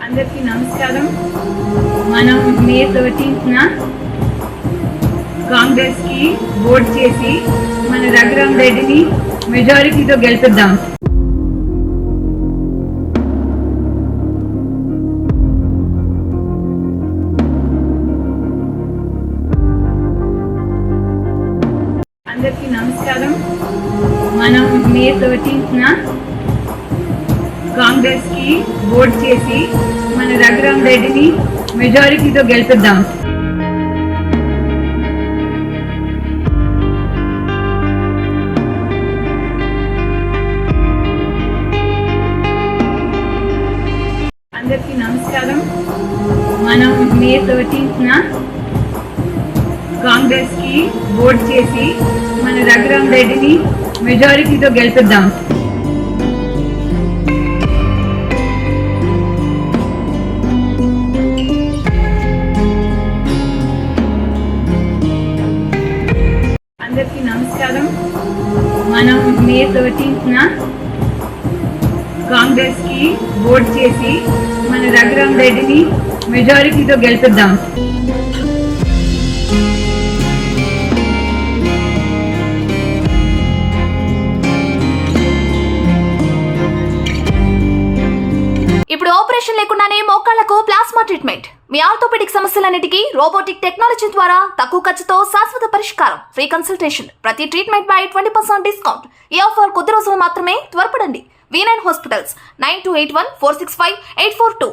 అందరికీ నమస్కారం. మనం మే 13న కాంగ్రెస్ కి ఓట్ చేసి మన రఘురాం రెడ్డిని మెజారిటీతో గెలిపిద్దాం. అందరికీ నమస్కారం. మనం మే 13న కాంగ్రెస్ కి ఓట్ చేసి మన రఘురాం రెడ్డిని మెజారిటీతో గెలిపిద్దాం. అందరికీ నమస్కారం. మనం మే 13న కాంగ్రెస్ కి ఓట్ చేసి మన రఘురాం రెడ్డిని మెజారిటీతో గెలిపిద్దాం. అందరికీ నమస్కారం. మనం మే 13న కాంగ్రెస్ కి ఓట్ చేసి మన రఘురాం రెడ్డిని మెజారిటీతో గెలిపిద్దాం. ఇప్పుడు ఆపరేషన్ లేకుండానే మోకాళ్లకు ప్లాస్మా ట్రీట్మెంట్. మీ ఆర్థోపెడిక్ సమస్యలన్నిటికీ రోబోటిక్ టెక్నాలజీ ద్వారా తక్కువ ఖర్చుతో శాశ్వత పరిష్కారం. Free consultation. ప్రతి ట్రీట్మెంట్ పై 20% డిస్కౌంట్. ఈ ఆఫర్ కొద్ది రోజులు మాత్రమే. త్వరపడండి. V9 hospitals 9281465842.